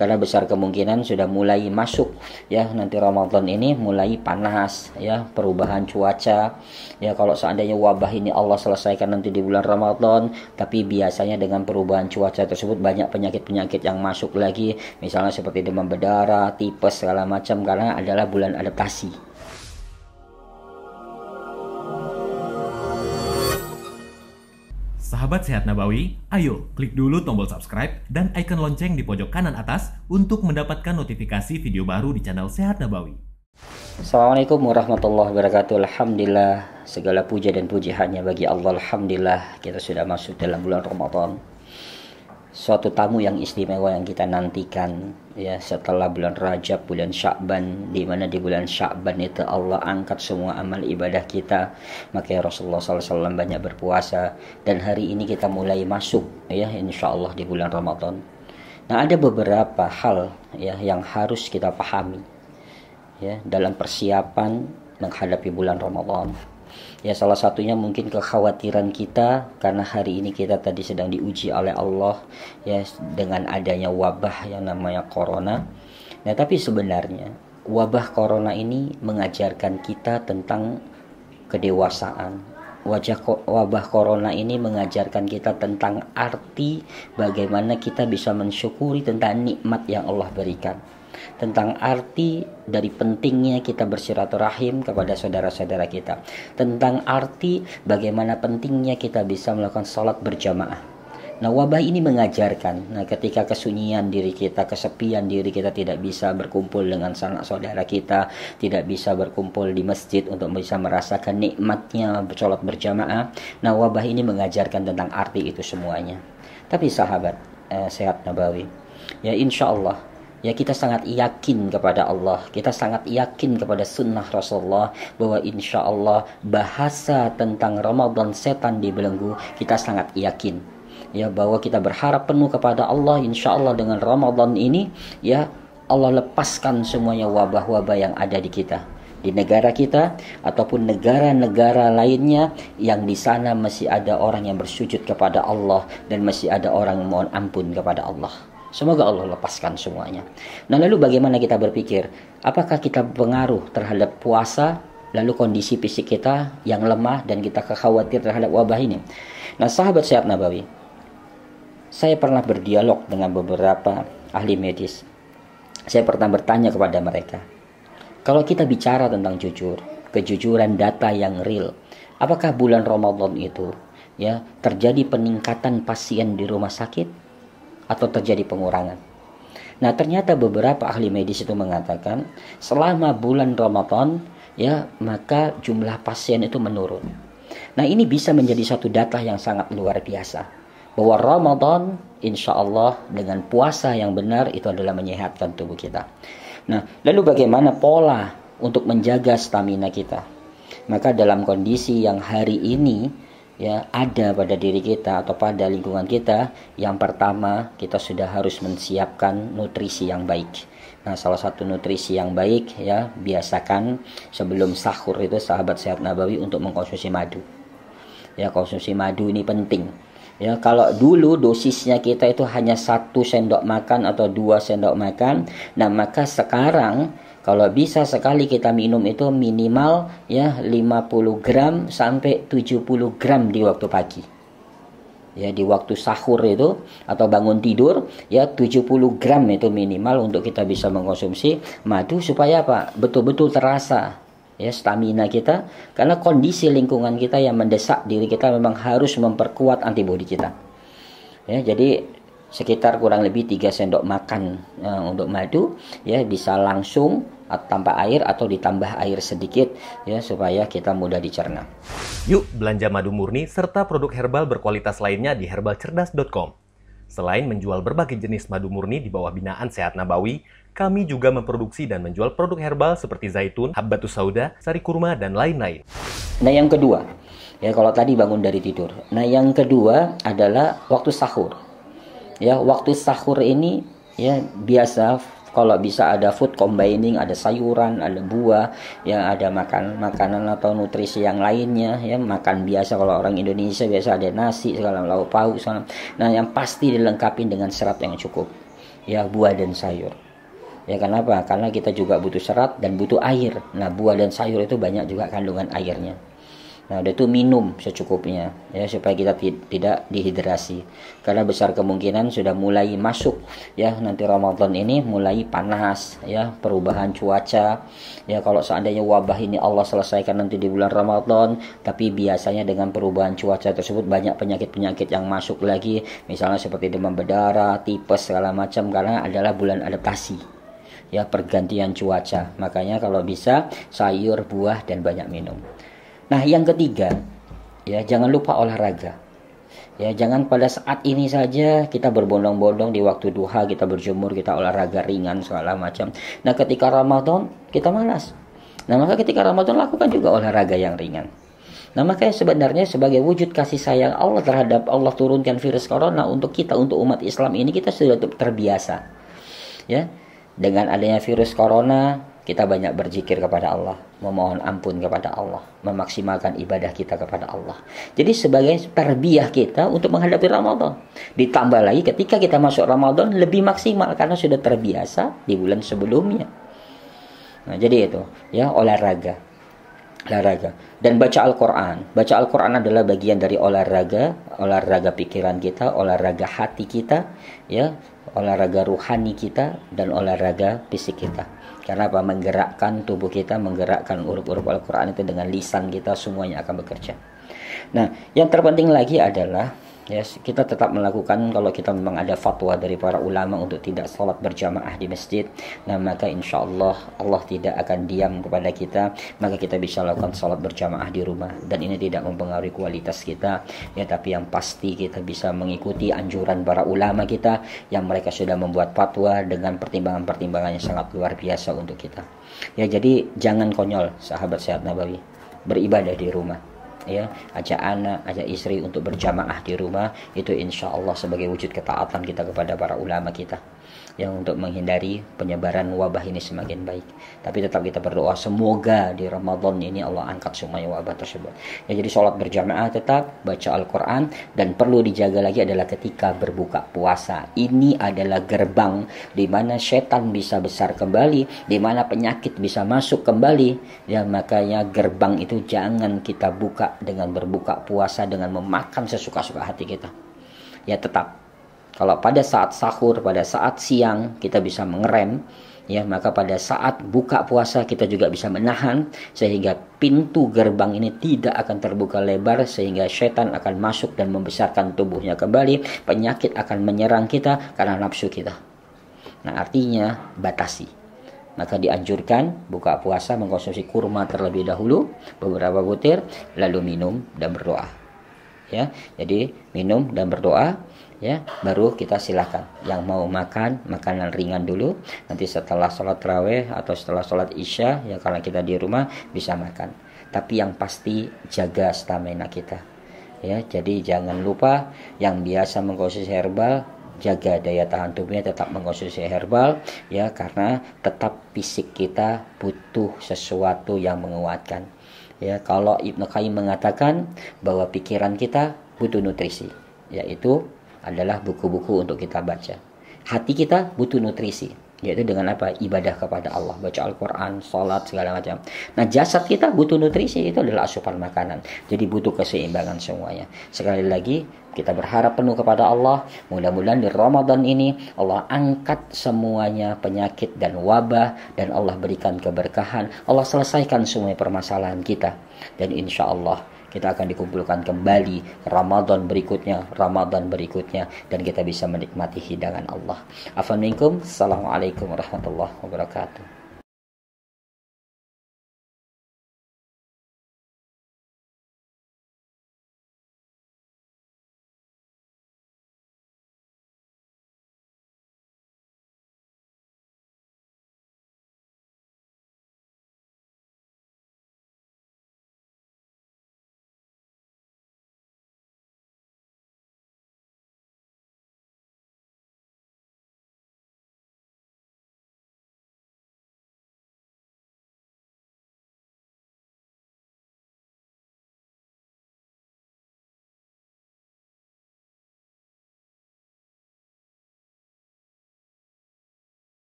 karena besar kemungkinan sudah mulai masuk ya nanti Ramadan ini mulai panas ya, perubahan cuaca ya. Kalau seandainya wabah ini Allah selesaikan nanti di bulan Ramadan, tapi biasanya dengan perubahan cuaca tersebut banyak penyakit-penyakit yang masuk lagi, misalnya seperti demam berdarah, tipes segala macam, karena adalah bulan adaptasi. Sahabat Sehat Nabawi, ayo klik dulu tombol subscribe dan icon lonceng di pojok kanan atas untuk mendapatkan notifikasi video baru di channel Sehat Nabawi. Assalamualaikum warahmatullahi wabarakatuh. Alhamdulillah, segala puja dan puji hanya bagi Allah. Alhamdulillah, kita sudah masuk dalam bulan Ramadan. Suatu tamu yang istimewa yang kita nantikan ya setelah bulan Rajab, bulan Sya'ban, di mana di bulan Sya'ban itu Allah angkat semua amal ibadah kita. Makanya Rasulullah SAW banyak berpuasa, dan hari ini kita mulai masuk ya insyaallah di bulan Ramadan. Nah, ada beberapa hal ya yang harus kita pahami ya dalam persiapan menghadapi bulan Ramadan. Ya, salah satunya mungkin kekhawatiran kita karena hari ini kita tadi sedang diuji oleh Allah ya dengan adanya wabah yang namanya corona. Nah, tapi sebenarnya wabah corona ini mengajarkan kita tentang kedewasaan. Wabah corona ini mengajarkan kita tentang arti bagaimana kita bisa mensyukuri tentang nikmat yang Allah berikan, tentang arti dari pentingnya kita bersilaturahim kepada saudara-saudara kita, tentang arti bagaimana pentingnya kita bisa melakukan sholat berjamaah. Nah, wabah ini mengajarkan, nah ketika kesunyian diri kita, kesepian diri kita, tidak bisa berkumpul dengan sanak saudara kita, tidak bisa berkumpul di masjid untuk bisa merasakan nikmatnya sholat berjamaah. Nah, wabah ini mengajarkan tentang arti itu semuanya. Tapi sahabat Sehat Nabawi, ya insya Allah ya kita sangat yakin kepada Allah, kita sangat yakin kepada sunnah Rasulullah bahwa insya Allah bahasa tentang Ramadan setan dibelenggu, kita sangat yakin ya bahwa kita berharap penuh kepada Allah. Insya Allah dengan Ramadan ini ya Allah lepaskan semuanya wabah-wabah yang ada di kita, di negara kita ataupun negara-negara lainnya yang di sana masih ada orang yang bersujud kepada Allah dan masih ada orang yang mohon ampun kepada Allah. Semoga Allah lepaskan semuanya. Nah, lalu bagaimana kita berpikir? Apakah kita pengaruh terhadap puasa, lalu kondisi fisik kita yang lemah dan kita khawatir terhadap wabah ini? Nah, sahabat Sehat Nabawi, saya pernah berdialog dengan beberapa ahli medis. Saya pernah bertanya kepada mereka, kalau kita bicara tentang jujur, kejujuran data yang real, apakah bulan Ramadan itu ya terjadi peningkatan pasien di rumah sakit atau terjadi pengurangan? Nah, ternyata beberapa ahli medis itu mengatakan selama bulan Ramadan ya maka jumlah pasien itu menurun. Nah, ini bisa menjadi satu data yang sangat luar biasa bahwa Ramadan insya Allah dengan puasa yang benar itu adalah menyehatkan tubuh kita. Nah, lalu bagaimana pola untuk menjaga stamina kita? Maka dalam kondisi yang hari ini ya ada pada diri kita atau pada lingkungan kita, yang pertama kita sudah harus menyiapkan nutrisi yang baik. Nah, salah satu nutrisi yang baik ya, biasakan sebelum sahur itu sahabat Sehat Nabawi untuk mengkonsumsi madu. Ya, konsumsi madu ini penting. Ya, kalau dulu dosisnya kita itu hanya 1 sendok makan atau 2 sendok makan, nah maka sekarang kalau bisa sekali kita minum itu minimal ya 50 gram sampai 70 gram di waktu pagi. Ya, di waktu sahur itu atau bangun tidur ya 70 gram itu minimal untuk kita bisa mengkonsumsi madu supaya apa? Betul-betul terasa ya stamina kita, karena kondisi lingkungan kita yang mendesak diri kita memang harus memperkuat antibodi kita. Ya, jadi sekitar kurang lebih 3 sendok makan untuk madu ya bisa langsung tanpa air atau ditambah air sedikit ya supaya kita mudah dicerna. Yuk belanja madu murni serta produk herbal berkualitas lainnya di herbalcerdas.com. Selain menjual berbagai jenis madu murni di bawah binaan Sehat Nabawi, kami juga memproduksi dan menjual produk herbal seperti zaitun, habbatus sauda, sari kurma, dan lain-lain. Nah, yang kedua, ya kalau tadi bangun dari tidur. Nah, yang kedua adalah waktu sahur. Ya, waktu sahur ini ya biasa kalau bisa ada food combining, ada sayuran, ada buah, ya ada makanan atau nutrisi yang lainnya, ya makan biasa kalau orang Indonesia biasa ada nasi segala lauk pauk segala. Nah, yang pasti dilengkapi dengan serat yang cukup. ya buah dan sayur. Ya kenapa? Karena kita juga butuh serat dan butuh air. Nah, buah dan sayur itu banyak juga kandungan airnya. Nah, itu minum secukupnya ya supaya kita tidak dehidrasi. Karena besar kemungkinan sudah mulai masuk ya nanti Ramadan ini mulai panas ya, perubahan cuaca. Ya kalau seandainya wabah ini Allah selesaikan nanti di bulan Ramadan, tapi biasanya dengan perubahan cuaca tersebut banyak penyakit-penyakit yang masuk lagi, misalnya seperti demam berdarah, tipes segala macam karena adalah bulan adaptasi. Ya pergantian cuaca. Makanya kalau bisa sayur, buah dan banyak minum. Nah, yang ketiga, ya jangan lupa olahraga. Ya jangan pada saat ini saja kita berbondong-bondong di waktu duha, kita berjemur, kita olahraga ringan segala macam. Nah, ketika Ramadan kita malas. Nah, maka ketika Ramadan lakukan juga olahraga yang ringan. Nah, makanya sebenarnya sebagai wujud kasih sayang Allah terhadap Allah turunkan virus corona untuk kita, untuk umat Islam ini, kita sudah terbiasa. Ya, dengan adanya virus corona, kita banyak berzikir kepada Allah, memohon ampun kepada Allah, memaksimalkan ibadah kita kepada Allah. Jadi sebagai tarbiyah kita untuk menghadapi Ramadan. Ditambah lagi ketika kita masuk Ramadan lebih maksimal karena sudah terbiasa di bulan sebelumnya. Nah, jadi itu ya olahraga dan baca Al-Quran. Baca Al-Quran adalah bagian dari olahraga pikiran kita, olahraga hati kita, ya, olahraga ruhani kita, dan olahraga fisik kita. Karena apa? Menggerakkan tubuh kita, menggerakkan huruf-huruf Al-Quran itu dengan lisan kita, semuanya akan bekerja. Nah, yang terpenting lagi adalah ya, kita tetap melakukan, kalau kita memang ada fatwa dari para ulama untuk tidak sholat berjamaah di masjid, nah maka insya Allah Allah tidak akan diam kepada kita, maka kita bisa lakukan sholat berjamaah di rumah, dan ini tidak mempengaruhi kualitas kita ya, tapi yang pasti kita bisa mengikuti anjuran para ulama kita yang mereka sudah membuat fatwa dengan pertimbangan-pertimbangan yang sangat luar biasa untuk kita ya. Jadi jangan konyol sahabat Sehat Nabawi, beribadah di rumah ya, ajak anak, ajak istri untuk berjamaah di rumah, itu insya Allah sebagai wujud ketaatan kita kepada para ulama kita yang untuk menghindari penyebaran wabah ini semakin baik. Tapi tetap kita berdoa semoga di Ramadan ini Allah angkat semuanya wabah tersebut ya. Jadi sholat berjamaah tetap, baca Al-Quran, dan perlu dijaga lagi adalah ketika berbuka puasa. Ini adalah gerbang di mana setan bisa besar kembali, di mana penyakit bisa masuk kembali ya. Makanya gerbang itu jangan kita buka dengan berbuka puasa dengan memakan sesuka-suka hati kita ya. Tetap kalau pada saat sahur, pada saat siang kita bisa mengerem ya, maka pada saat buka puasa kita juga bisa menahan sehingga pintu gerbang ini tidak akan terbuka lebar, sehingga setan akan masuk dan membesarkan tubuhnya kembali, penyakit akan menyerang kita karena nafsu kita. Nah, artinya batasi. Maka dianjurkan buka puasa mengkonsumsi kurma terlebih dahulu beberapa butir, lalu minum dan berdoa ya. Jadi minum dan berdoa ya, baru kita silakan yang mau makan makanan ringan dulu, nanti setelah sholat tarawih atau setelah sholat isya ya, kalau kita di rumah bisa makan. Tapi yang pasti jaga stamina kita ya. Jadi jangan lupa yang biasa mengkonsumsi herbal, jaga daya tahan tubuhnya, tetap mengkonsumsi herbal ya, karena tetap fisik kita butuh sesuatu yang menguatkan ya. Kalau Ibnu Qayyim mengatakan bahwa pikiran kita butuh nutrisi, yaitu adalah buku-buku untuk kita baca. Hati kita butuh nutrisi, yaitu dengan apa? Ibadah kepada Allah, baca Al-Quran, sholat, segala macam. Nah, jasad kita butuh nutrisi, itu adalah asupan makanan. Jadi butuh keseimbangan semuanya. Sekali lagi, kita berharap penuh kepada Allah. Mudah-mudahan di Ramadan ini Allah angkat semuanya penyakit dan wabah, dan Allah berikan keberkahan. Allah selesaikan semua permasalahan kita. Dan insya Allah kita akan dikumpulkan kembali Ramadan berikutnya, dan kita bisa menikmati hidangan Allah. Afwan minkum. Assalamualaikum warahmatullahi wabarakatuh.